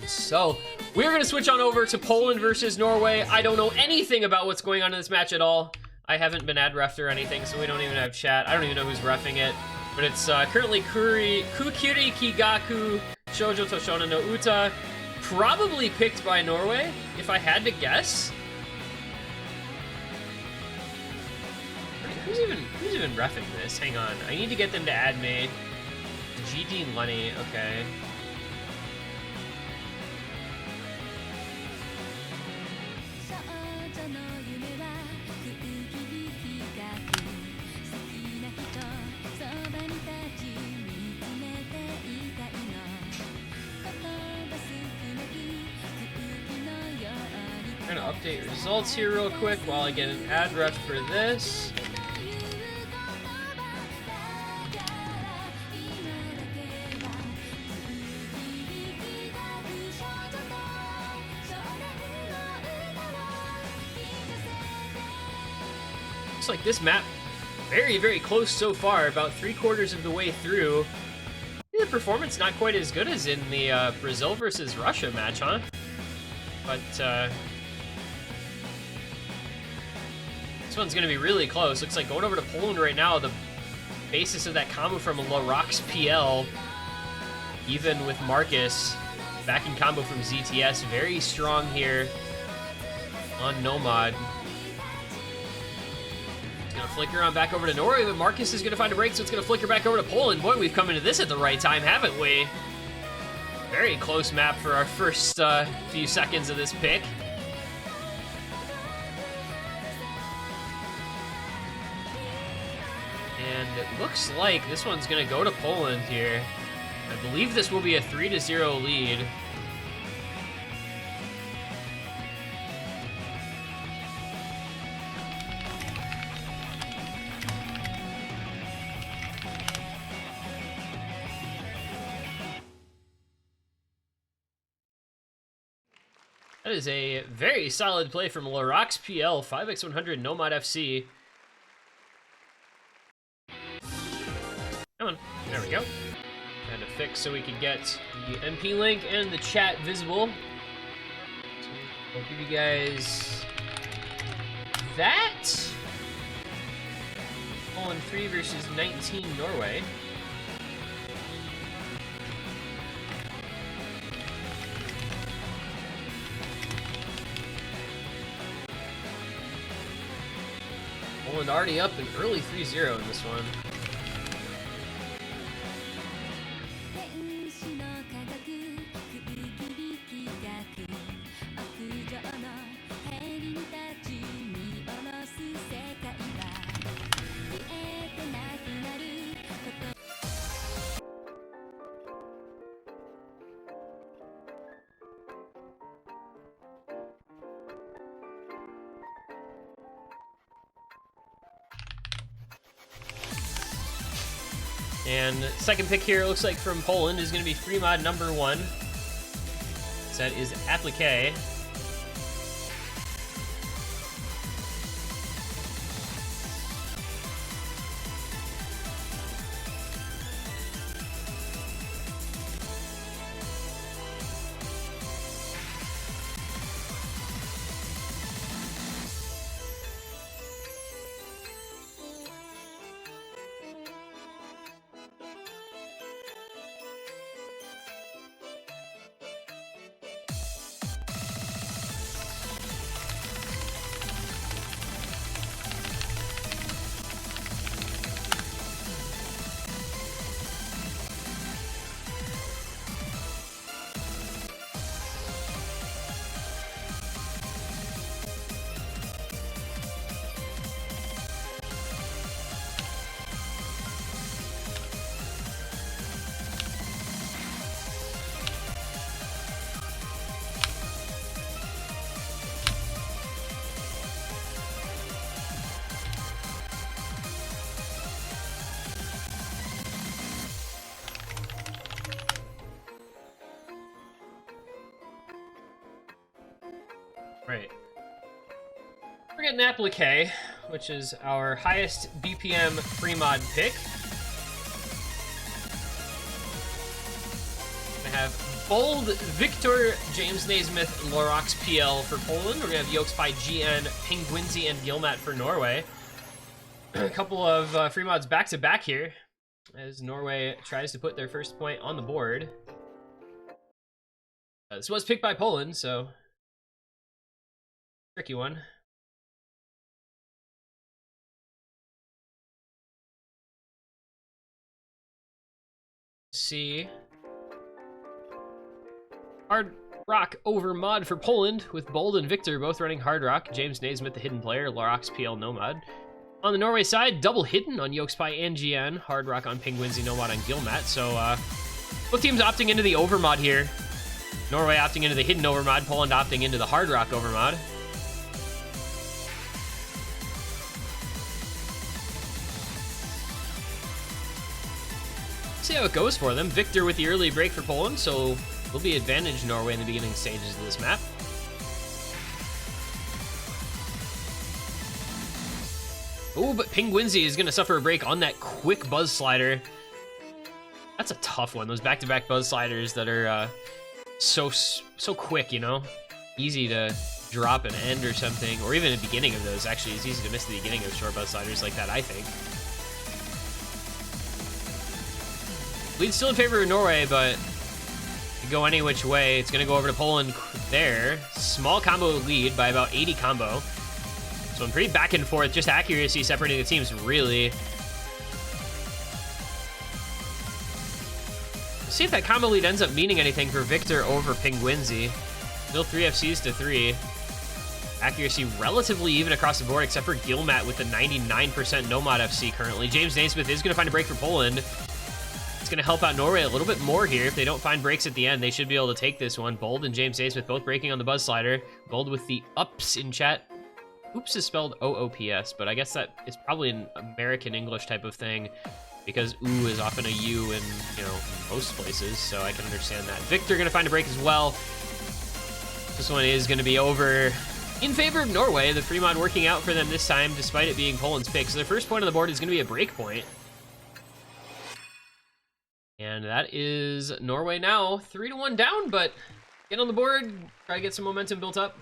So we're gonna switch on over to Poland versus Norway. I don't know anything about what's going on in this match at all. I haven't been ad refed or anything, so we don't even have chat. I don't even know who's reffing it. But it's currently Kukiri Kigaku Shoujo Toshona no Uta, probably picked by Norway, if I had to guess. Who's even reffing this? Hang on, I need to get them to add me. GD and Lenny, okay. I'm gonna update results here real quick while I get an ad ref for this. Looks like this map very, very close so far, about 3/4 of the way through. The performance not quite as good as in the Brazil versus Russia match, huh? But this one's gonna be really close. Looks like going over to Poland right now, the basis of that combo from RO16, even with Marcus, backing combo from ZTS, very strong here on Nomad. It's gonna flicker on back over to Norway, but Marcus is gonna find a break, so it's gonna flicker back over to Poland. Boy, we've come into this at the right time, haven't we? Very close map for our first few seconds of this pick. And it looks like this one's gonna go to Poland here. I believe this will be a 3-0 lead. That is a very solid play from RO16, 5x100 Nomad FC. Come on, there we go. Had to fix so we could get the MP link and the chat visible. So I'll give you guys that. Poland 3 versus 19 Norway. Poland already up an early 3-0 in this one. And second pick here, looks like from Poland, is going to be free mod number 1. So that is Applique. Right. We're getting Applique, which is our highest BPM free mod pick. I have Bold Victor, James Naismith, Lorox PL for Poland. We're gonna have Yokespy, GN, Penguinzy, and Gilmat for Norway. A couple of free mods back to back here as Norway tries to put their first point on the board. This was picked by Poland, so tricky one. See. Hard Rock over mod for Poland, with Bold and Victor both running Hard Rock. James Naismith, the hidden player, Lorox PL no mod. On the Norway side, double hidden on Yokespy and GN, Hard Rock on Penguinzy, no mod on Gilmat. So both teams opting into the overmod here. Norway opting into the hidden overmod, Poland opting into the Hard Rock overmod. See how it goes for them. Victor with the early break for Poland, so will be advantage Norway in the beginning stages of this map. Oh, but Penguinzy is going to suffer a break on that quick Buzz Slider. That's a tough one. Those back-to-back Buzz Sliders that are so quick, you know? Easy to drop an end or something, or even the beginning of those. Actually, it's easy to miss the beginning of short Buzz Sliders like that, I think. Lead still in favor of Norway, but could go any which way. It's going to go over to Poland there. Small combo lead by about 80 combo. So I'm pretty back and forth, just accuracy separating the teams, really. Let's see if that combo lead ends up meaning anything for Victor over Penguinzy. Still 3 FCs to 3. Accuracy relatively even across the board, except for Gilmat with the 99% no mod FC currently. James Naismith is going to find a break for Poland. It's going to help out Norway a little bit more here. If they don't find breaks at the end, they should be able to take this one. Bold and James Naismith both breaking on the Buzz Slider. Bold with the ups in chat. Oops is spelled O-O-P-S, but I guess that is probably an American English type of thing because ooh is often a U in, you know, most places, so I can understand that. Victor gonna find a break as well. This one is gonna be over in favor of Norway. The free mod working out for them this time, despite it being Poland's pick. So their first point on the board is gonna be a break point. And that is Norway now 3-1 down, but get on the board, try to get some momentum built up.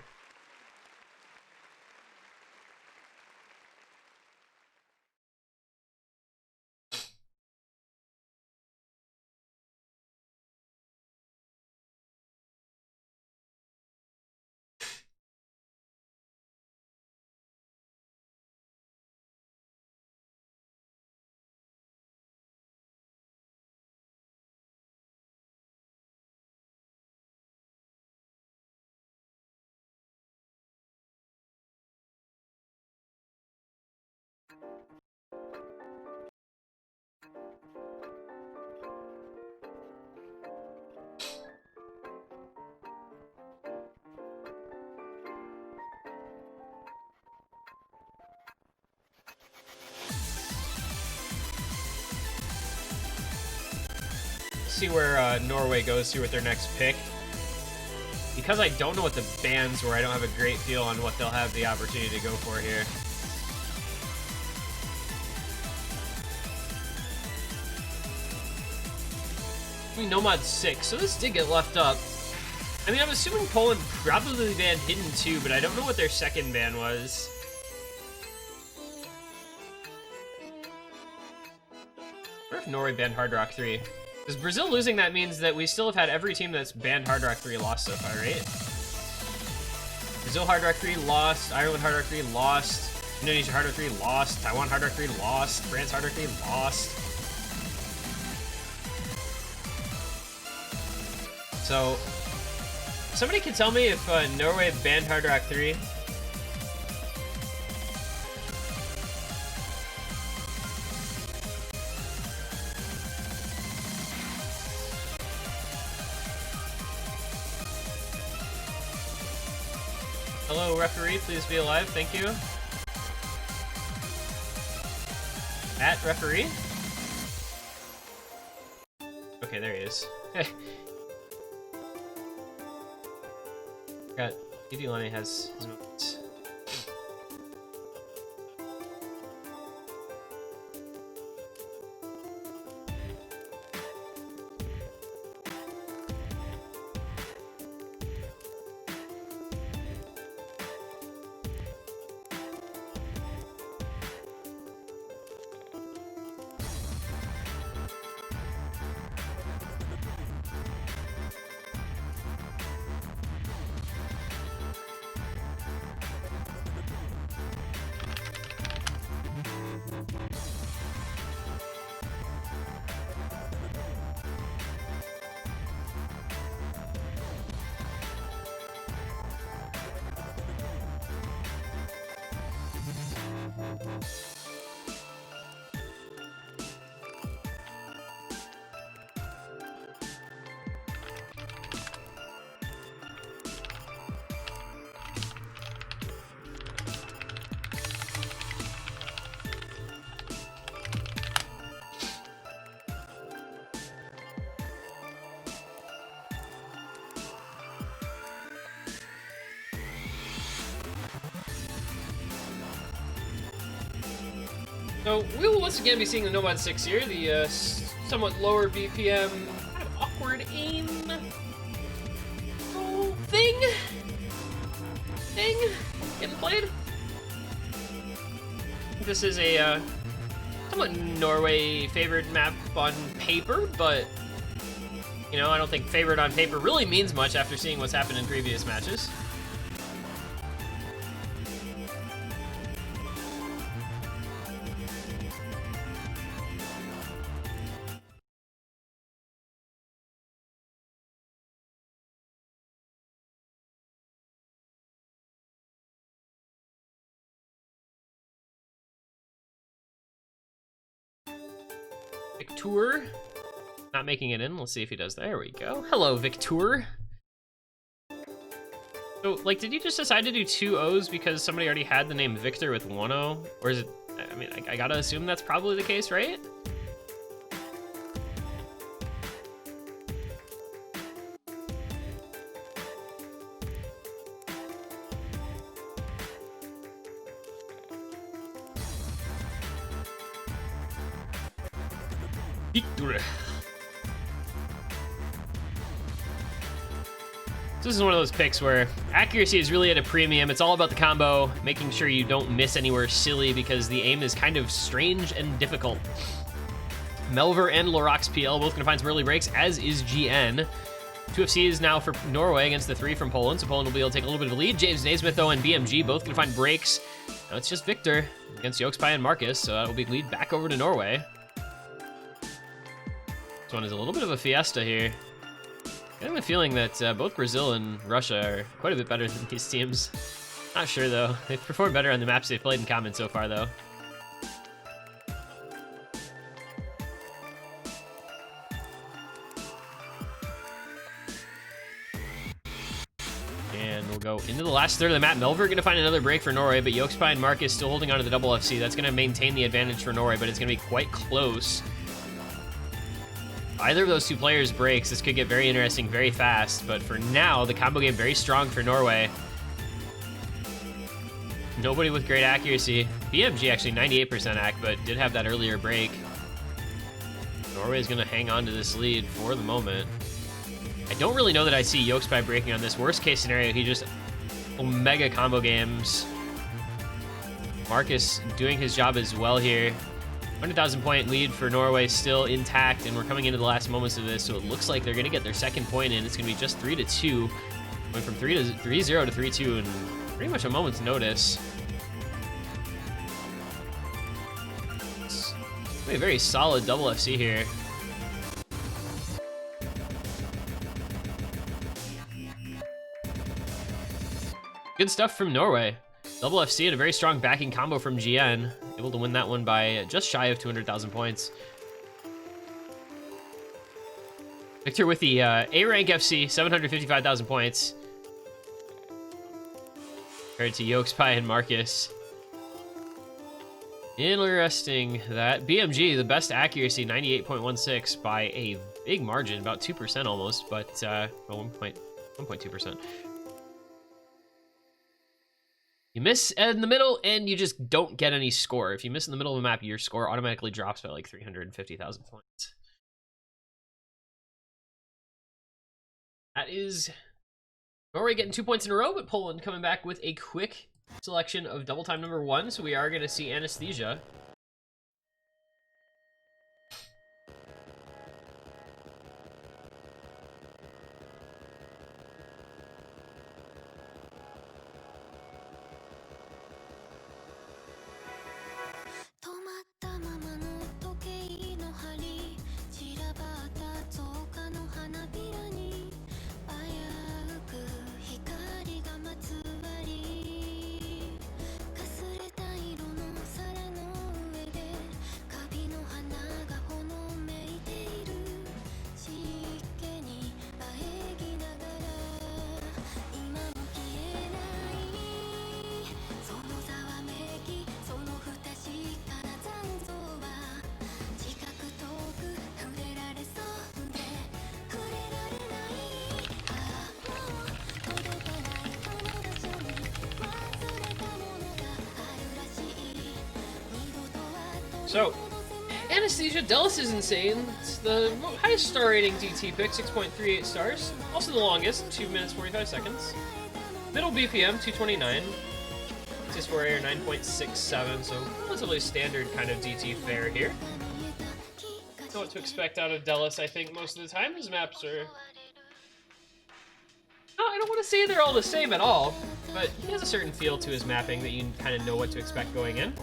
See where Norway goes to with their next pick. Because I don't know what the bans were, I don't have a great feel on what they'll have the opportunity to go for here. I mean, Nomad 6, so this did get left up. I mean, I'm assuming Poland probably banned Hidden 2, but I don't know what their second ban was. Or if Norway banned Hard Rock 3. Because Brazil losing that means that we still have had every team that's banned Hard Rock 3 lost so far, right? Brazil Hard Rock 3 lost, Ireland Hard Rock 3 lost, Indonesia Hard Rock 3 lost, Taiwan Hard Rock 3 lost, France Hard Rock 3 lost. So, somebody can tell me if Norway banned Hard Rock 3. Hello, referee, please be alive, thank you. At referee? Okay, there he is. Got Idilani has his moments. So we will once again be seeing the Nomad 6 here, the somewhat lower BPM, kind of awkward aim thing getting played. This is a somewhat Norway favored map on paper, but you know, I don't think favored on paper really means much after seeing what's happened in previous matches. Victor, not making it in. Let's see if he does. There we go. Hello, Victor. So, like, did you just decide to do 2 O's because somebody already had the name Victor with 1 O? Or is it, I mean, I gotta assume that's probably the case, right? Victor. This is one of those picks where accuracy is really at a premium. It's all about the combo, making sure you don't miss anywhere silly because the aim is kind of strange and difficult. Melver and Lorox PL both gonna find some early breaks, as is GN. 2 FCs now for Norway against the 3 from Poland, so Poland will be able to take a little bit of a lead. James Naismith, though, and BMG both gonna find breaks. Now it's just Victor against Yokespai and Marcus, so that will be lead back over to Norway. This one is a little bit of a fiesta here. I have a feeling that both Brazil and Russia are quite a bit better than these teams. Not sure, though. They've performed better on the maps they've played in common so far, though. And we'll go into the last third of the map. Melver going to find another break for Norway, but Yokespai and Marcus still holding on to the double FC. That's going to maintain the advantage for Norway, but it's going to be quite close. Either of those 2 players breaks, this could get very interesting very fast, but for now, the combo game very strong for Norway. Nobody with great accuracy. BMG actually 98% ac, but did have that earlier break. Norway is going to hang on to this lead for the moment. I don't really know that I see Yokespai breaking on this. Worst case scenario, he just omega combo games. Marcus doing his job as well here. 100,000 point lead for Norway still intact, and we're coming into the last moments of this, so it looks like they're going to get their second point in. It's going to be just 3-2. Went from 3-0 to 3-2 in pretty much a moment's notice. It's a very solid double FC here. Good stuff from Norway. Double FC and a very strong backing combo from GN. Able to win that one by just shy of 200,000 points. Victor with the A-rank FC, 755,000 points. Compared to Yokespai and Marcus. Interesting that BMG, the best accuracy, 98.16 by a big margin, about 2% almost, but 1.2%. You miss in the middle, and you just don't get any score. If you miss in the middle of a map, your score automatically drops by like 350,000 points. That is Norway getting 2 points in a row, but Poland coming back with a quick selection of double time number 1, so we are going to see Anesthesia. So, Anesthesia Dallas is insane. It's the highest star rating DT pick, 6.38 stars. Also the longest, 2 minutes 45 seconds. Middle BPM, 229. Just for air 9.67, so relatively standard kind of DT fare here. Know what to expect out of Dallas, I think, most of the time. His maps are... No, I don't want to say they're all the same at all, but he has a certain feel to his mapping that you kind of know what to expect going in.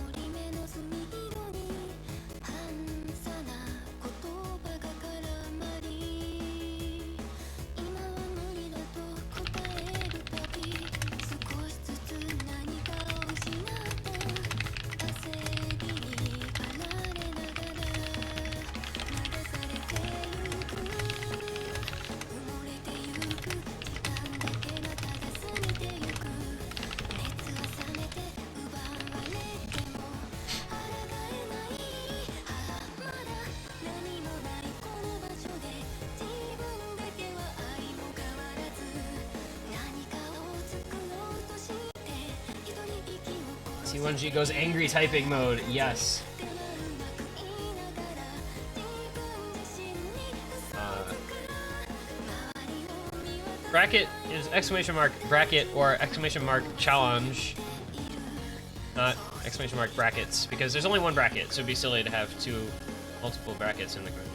T1G goes angry typing mode, yes. Bracket is exclamation mark bracket or exclamation mark challenge, not exclamation mark brackets, because there's only one bracket, so it'd be silly to have multiple brackets in the group.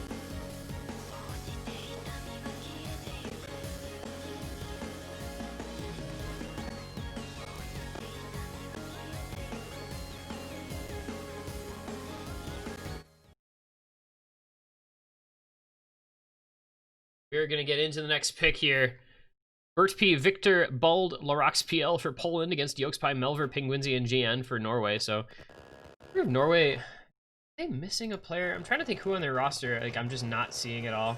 We're going to get into the next pick here. Bert P. Victor Bald Larox PL for Poland against Yokespie Melver Pingwinzy and GN for Norway. So, Norway, are they missing a player? I'm trying to think who on their roster. Like, I'm just not seeing it all.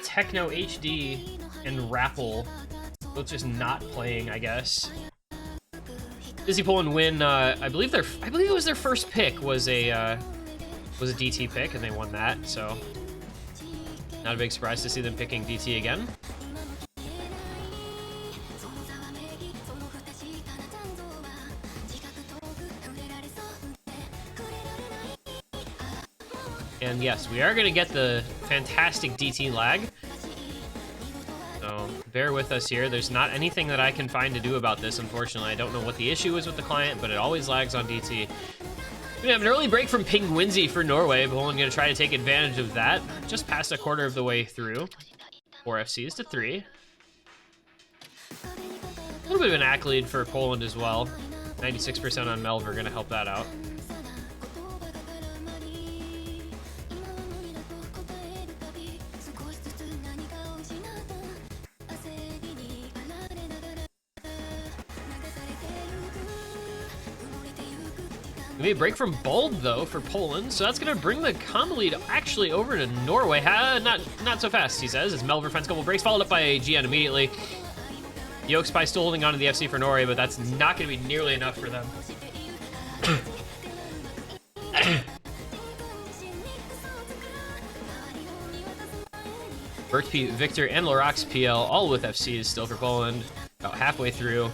Techno HD and Rappel both just not playing, I guess. Dizzy Poland win. I believe it was their first pick was a DT pick, and they won that. So. Not a big surprise to see them picking DT again. And yes, we are going to get the fantastic DT lag. So bear with us here. There's not anything that I can find to do about this, unfortunately. I don't know what the issue is with the client, but it always lags on DT. We have an early break from Pingwinzy for Norway. Poland going to try to take advantage of that. Just past a quarter of the way through. 4 FCs to 3. A little bit of an accolade for Poland as well. 96% on Melver going to help that out. Maybe a break from Bold, though, for Poland, so that's going to bring the combo lead actually over to Norway. Not so fast, he says, as Melver finds a couple breaks, followed up by GN immediately. Yokespie still holding on to the FC for Norway, but that's not going to be nearly enough for them. Bert P, Victor, and Larox PL, all with FCs still for Poland, about halfway through.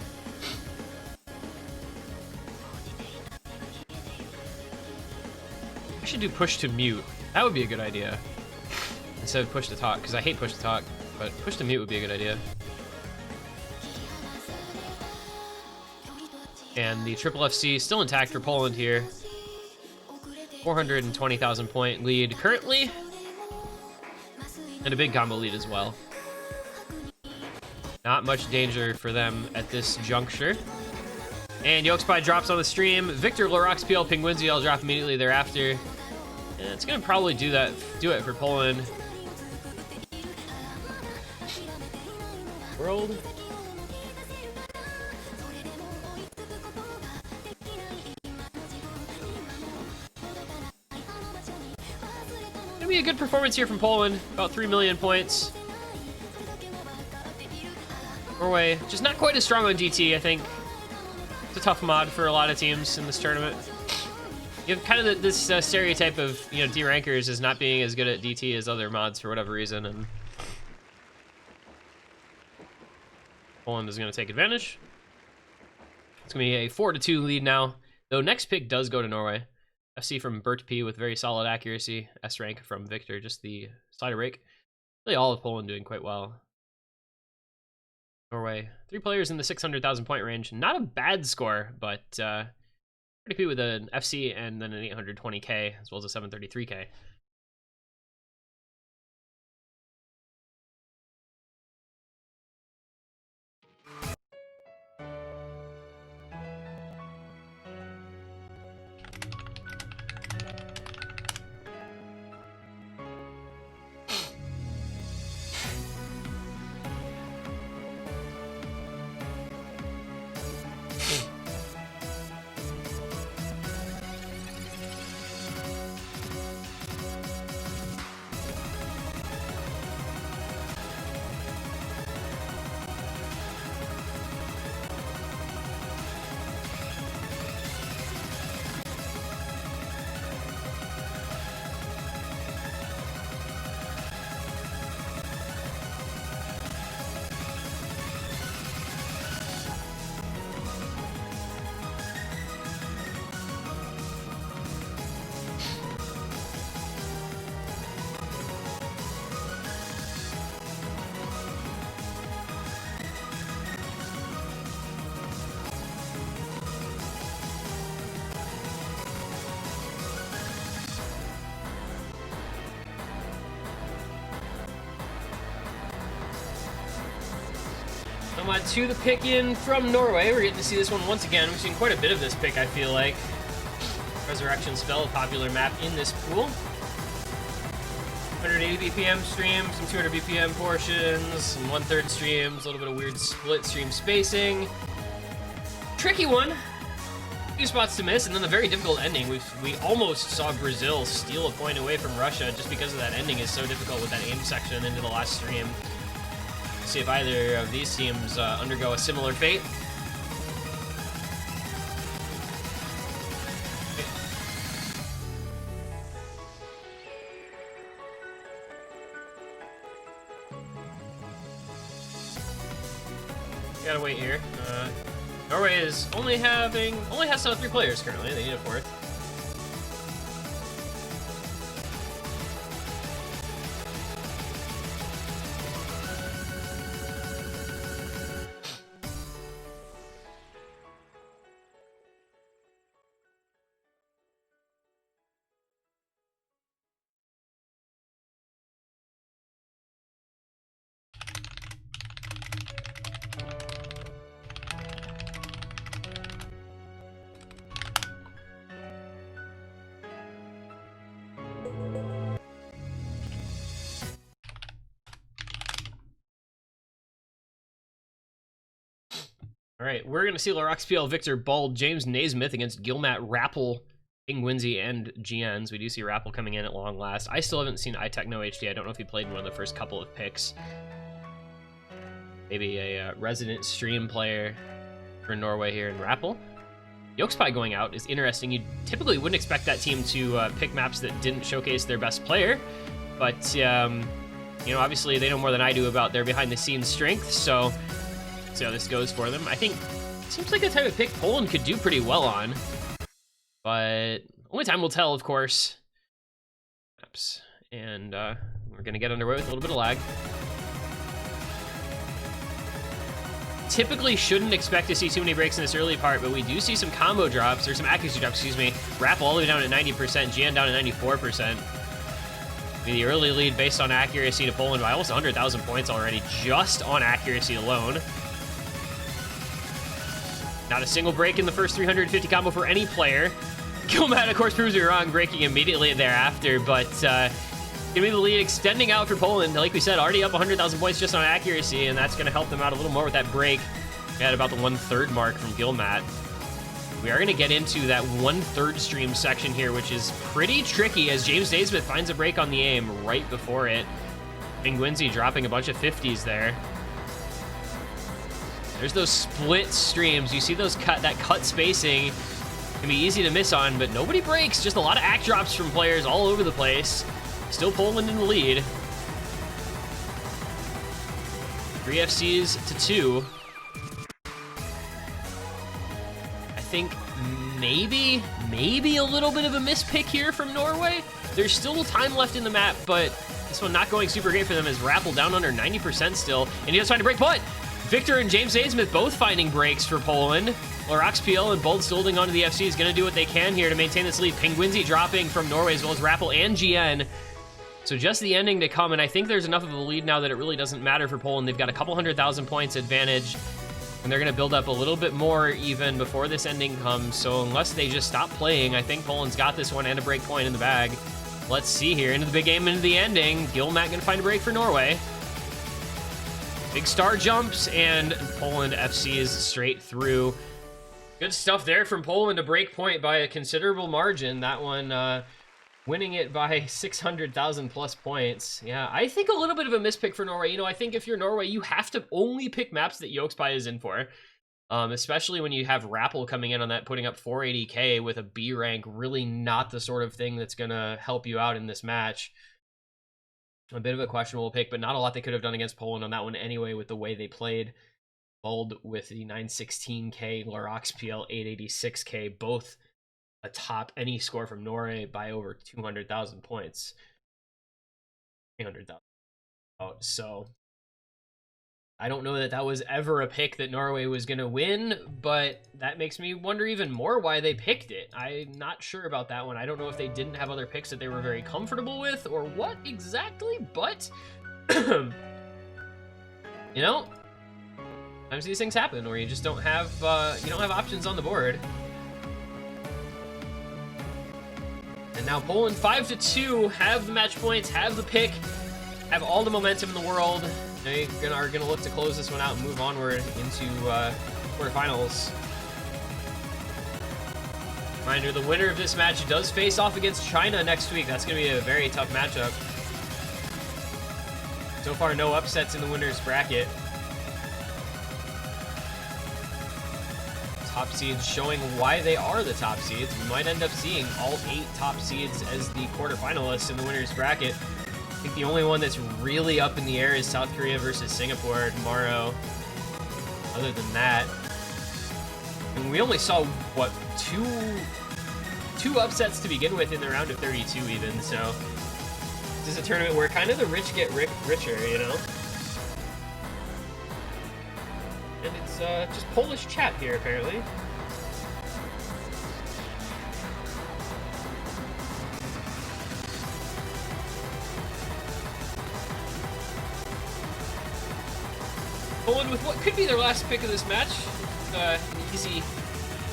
I should do push to mute. That would be a good idea. Instead of push to talk, because I hate push to talk, but push to mute would be a good idea. And the triple FC still intact for Poland here. 420,000 point lead currently. And a big combo lead as well. Not much danger for them at this juncture. And Yokespie drops on the stream. Victor, Larox, PL, Pingwinzy all drop immediately thereafter. And it's gonna probably do it for Poland. World. Gonna be a good performance here from Poland. About 3 million points. Norway, just not quite as strong on DT, I think. It's a tough mod for a lot of teams in this tournament. You have kind of this stereotype of, you know, D rankers as not being as good at DT as other mods for whatever reason, and Poland is going to take advantage. It's going to be a 4-2 lead now, though next pick does go to Norway. FC from Bert P with very solid accuracy. S rank from Victor, just the slider rake. Really all of Poland doing quite well. Norway, 3 players in the 600,000 point range. Not a bad score, but Bert P with an FC and then an 820k as well as a 733k. To the pick in from Norway. We're getting to see this one once again. We've seen quite a bit of this pick, I feel like. Resurrection Spell, a popular map in this pool. 180 BPM stream, some 200 BPM portions, some 1/3 streams, a little bit of weird split stream spacing. Tricky one. A few spots to miss, and then the very difficult ending. We almost saw Brazil steal a point away from Russia just because of that ending is so difficult with that aim section into the last stream. See if either of these teams undergo a similar fate. Gotta wait here. Norway is only has 3 players currently. They need a 4th. All right, we're going to see LaRoxPL, Victor, Bald, James Naismith against Gilmat, Rappel, Ingwinzy, and GNs. We do see Rappel coming in at long last. I still haven't seen iTechno HD. I don't know if he played in one of the first couple of picks. Maybe a resident stream player for Norway here in Rappel. Yolkspy going out is interesting. You typically wouldn't expect that team to pick maps that didn't showcase their best player, but you know, obviously they know more than I do about their behind-the-scenes strength, so see how this goes for them. I think it seems like the type of pick Poland could do pretty well on, but only time will tell, of course. And we're gonna get underway with a little bit of lag. Typically shouldn't expect to see too many breaks in this early part, but we do see some combo drops, or some accuracy drops, excuse me. Rappel all the way down at 90%, GN down at 94%. The early lead based on accuracy to Poland by almost 100,000 points already, just on accuracy alone. Not a single break in the first 350 combo for any player. Gilmat, of course, proves me wrong, breaking immediately thereafter, but gonna be the lead extending out for Poland. Like we said, already up 100,000 points just on accuracy, and that's gonna help them out a little more with that break. We had about the 1/3 mark from Gilmat. We are gonna get into that 1/3 stream section here, which is pretty tricky as James Naismith finds a break on the aim right before it. Ingwinzy dropping a bunch of 50s there. There's those split streams. You see those that cut spacing can be easy to miss on, but nobody breaks. Just a lot of act drops from players all over the place. Still Poland in the lead. 3 FCs to 2. I think maybe a little bit of a mispick here from Norway. There's still time left in the map, but this one not going super great for them as Rappel down under 90% still, and he does find a break, but Victor and James Naismith both finding breaks for Poland. RO16 and Bold still holding onto the FC is going to do what they can here to maintain this lead. Penguinzy dropping from Norway as well as Rappel and GN. So just the ending to come, and I think there's enough of a lead now that it really doesn't matter for Poland. They've got a couple 100,000 points advantage, and they're going to build up a little bit more even before this ending comes. So unless they just stop playing, I think Poland's got this one and a break point in the bag. Let's see here, into the big game, into the ending. Gilmac going to find a break for Norway. Big star jumps, and Poland FC is straight through. Good stuff there from Poland, to break point by a considerable margin. That one winning it by 600,000 plus points. Yeah, I think a little bit of a mispick for Norway. You know, I think if you're Norway, you have to only pick maps that Yolkspy is in for. Especially when you have Rappel coming in on that, putting up 480k with a B rank, really not the sort of thing that's going to help you out in this match. A bit of a questionable pick, but not a lot they could have done against Poland on that one anyway with the way they played. Bold with the 916k, RO16 886k, both atop any score from Norway by over 200,000 points. 300,000. So I don't know that that was ever a pick that Norway was going to win, but that makes me wonder even more why they picked it. I'm not sure about that one. I don't know if they didn't have other picks that they were very comfortable with or what exactly, but you know, sometimes these things happen where you just don't have options on the board. And now Poland 5-2 have the match points, have the pick, have all the momentum in the world. They are gonna look to close this one out and move onward into quarterfinals. Reminder: the winner of this match does face off against China next week. That's gonna be a very tough matchup. So far, no upsets in the winners bracket. Top seeds showing why they are the top seeds. We might end up seeing all 8 top seeds as the quarterfinalists in the winners bracket. I think the only one that's really up in the air is South Korea versus Singapore tomorrow. Other than that, and we only saw, what, two upsets to begin with in the round of 32 even, so this is a tournament where kind of the rich get richer, you know? And it's just Polish chat here, apparently. Poland with what could be their last pick of this match.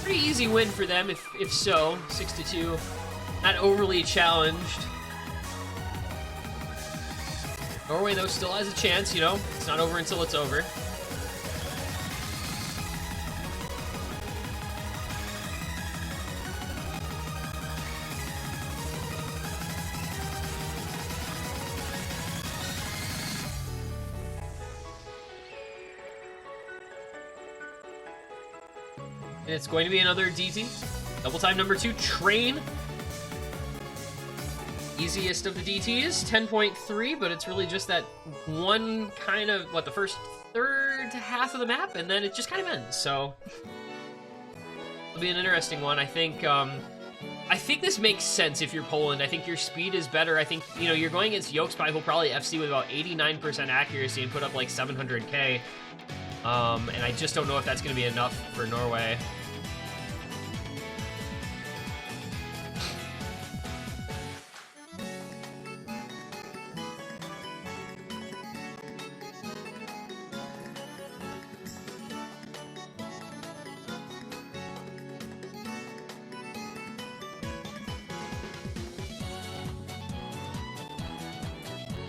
Pretty easy win for them, if so. 6-2, not overly challenged. Norway, though, still has a chance, you know? It's not over until it's over. And it's going to be another DT. Double time number 2, Train. Easiest of the DTs, 10.3, but it's really just that one kind of, the first third to half of the map, and then it just kind of ends, so it'll be an interesting one. I think this makes sense if you're Poland. I think your speed is better. I think, you know, you're going against Yolkspy, who'll probably FC with about 89% accuracy and put up like 700k. And I just don't know if that's going to be enough for Norway.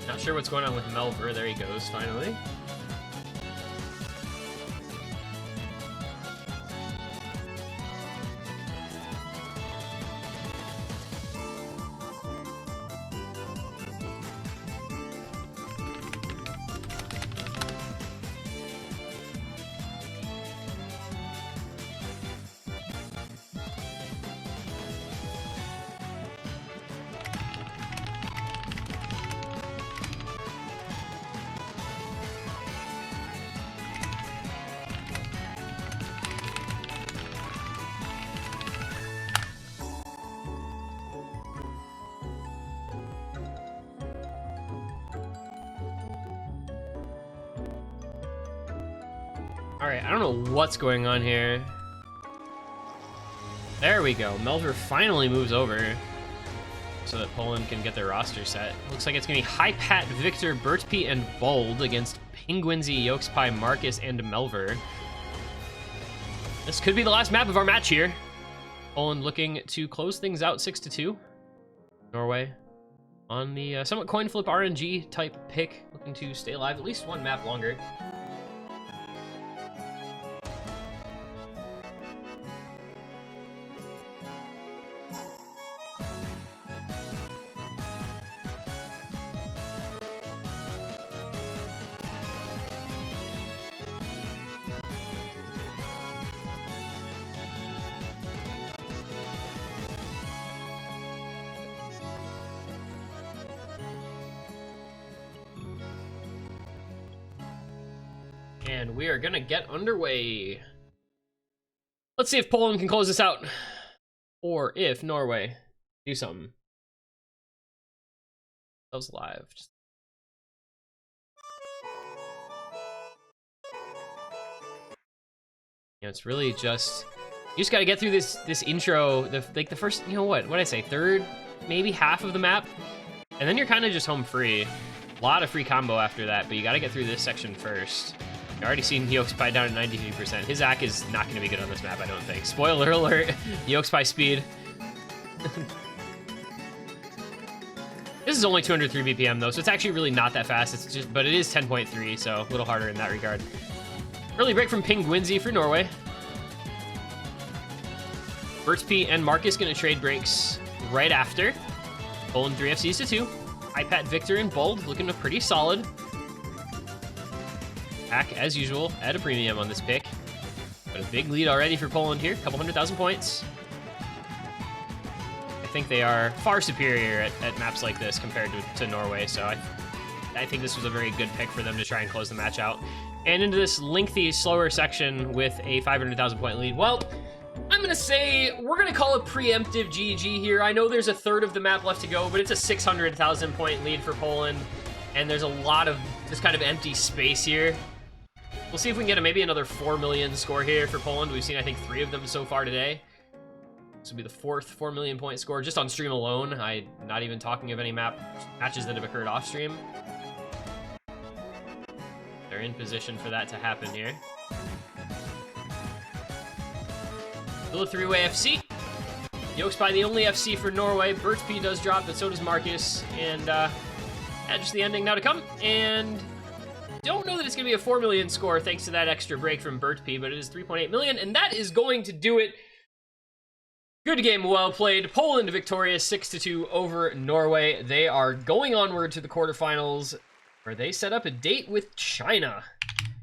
Not sure what's going on with Melver. There he goes, finally. All right, I don't know what's going on here. There we go. Melver finally moves over so that Poland can get their roster set. Looks like it's gonna be High Pat, Victor, Bertp, and Bold against Penguinsy, Yolkspie, Marcus, and Melver. This could be the last map of our match here. Poland looking to close things out 6-2. Norway on the somewhat coin flip RNG type pick, looking to stay alive at least one map longer. And we are gonna get underway. Let's see if Poland can close this out, or if Norway do something. That was live. You know, it's really just you just got to get through this intro, the first, you know what I say, third, maybe half of the map, and then you're kind of just home free. A lot of free combo after that, but you got to get through this section first. You've already seen Yolkspie down at 93%. His AC is not going to be good on this map, I don't think. Spoiler alert, Yolkspie speed. This is only 203 BPM though, so it's actually really not that fast. It's just, but it is 10.3, so a little harder in that regard. Early break from Penguinsy for Norway. Bertp and Marcus going to trade breaks right after. Poland 3 FCs to 2. iPad, Victor, and Bold looking pretty solid. Pack, as usual, at a premium on this pick. But a big lead already for Poland here. A couple 100,000 points. I think they are far superior at maps like this compared to Norway, so I think this was a very good pick for them to try and close the match out. And into this lengthy, slower section with a 500,000 point lead. Well, I'm gonna say we're gonna call it preemptive GG here. I know there's a third of the map left to go, but it's a 600,000 point lead for Poland, and there's a lot of just kind of empty space here. We'll see if we can get maybe another 4 million score here for Poland. We've seen, I think, 3 of them so far today. This will be the 4th 4 million point score just on stream alone. I'm not even talking of any matches that have occurred off stream. They're in position for that to happen here. Still a 3-way FC. Yolkspie the only FC for Norway. Bertp does drop, but so does Marcus. And yeah, just the ending now to come. And don't know that it's going to be a 4 million score thanks to that extra break from Bertp, but it is 3.8 million, and that is going to do it. Good game, well played. Poland victorious 6-2 over Norway. They are going onward to the quarterfinals, where they set up a date with China.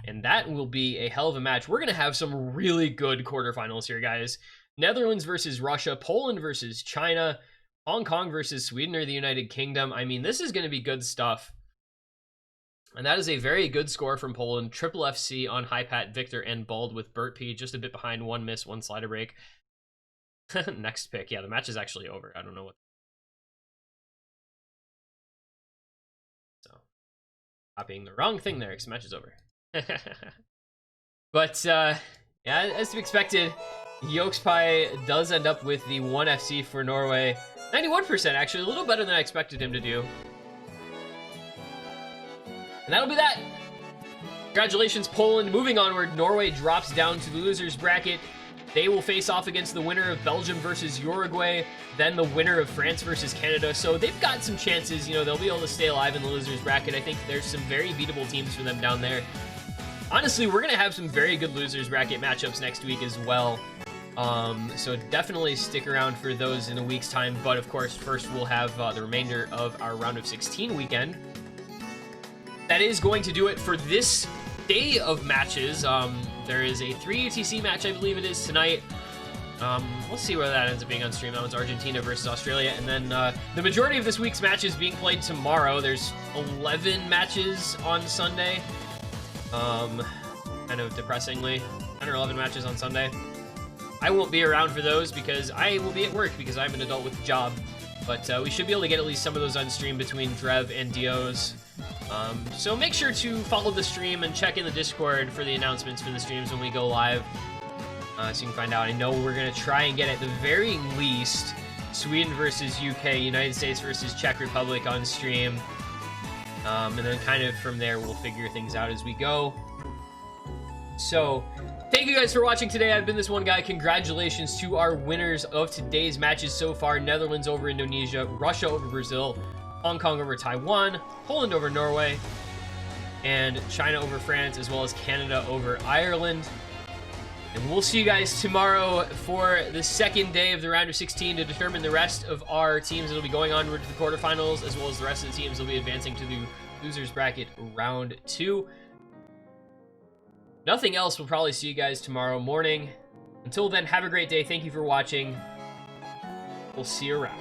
And that will be a hell of a match. We're going to have some really good quarterfinals here, guys. Netherlands versus Russia, Poland versus China, Hong Kong versus Sweden or the United Kingdom. I mean, this is going to be good stuff. And that is a very good score from Poland. Triple FC on High Pat, Victor, and Bold with Bertp just a bit behind. 1 miss, 1 slider break. Next pick. Yeah, the match is actually over. I don't know what. So, copying the wrong thing there because the match is over. But, yeah, as to be expected, Yolkspie does end up with the 1 FC for Norway. 91% actually, a little better than I expected him to do. And that'll be that. Congratulations, Poland. Moving onward, Norway drops down to the losers bracket. They will face off against the winner of Belgium versus Uruguay, then the winner of France versus Canada. So they've got some chances, you know, they'll be able to stay alive in the losers bracket. I think there's some very beatable teams for them down there. Honestly, we're gonna have some very good losers bracket matchups next week as well. So definitely stick around for those in a week's time. But of course, first we'll have the remainder of our round of 16 weekend. That is going to do it for this day of matches. There is a 3 UTC match, I believe it is, tonight. We'll see whether that ends up being on stream. That one's Argentina versus Australia. And then the majority of this week's matches being played tomorrow. There's 11 matches on Sunday. Kind of depressingly. 10 or 11 matches on Sunday. I won't be around for those because I will be at work because I'm an adult with a job. But we should be able to get at least some of those on stream between Drev and Dio's. So make sure to follow the stream and check in the Discord for the announcements for the streams when we go live. So you can find out. I know we're going to try and get at the very least Sweden versus UK, United States versus Czech Republic on stream. And then kind of from there, we'll figure things out as we go. So thank you guys for watching today. I've been this one guy. Congratulations to our winners of today's matches so far. Netherlands over Indonesia, Russia over Brazil, Hong Kong over Taiwan, Poland over Norway, and China over France, as well as Canada over Ireland. And we'll see you guys tomorrow for the second day of the round of 16 to determine the rest of our teams that'll be going onward to the quarterfinals, as well as the rest of the teams will be advancing to the losers bracket round 2. Nothing else. We'll probably see you guys tomorrow morning. Until then, have a great day. Thank you for watching. We'll see you around.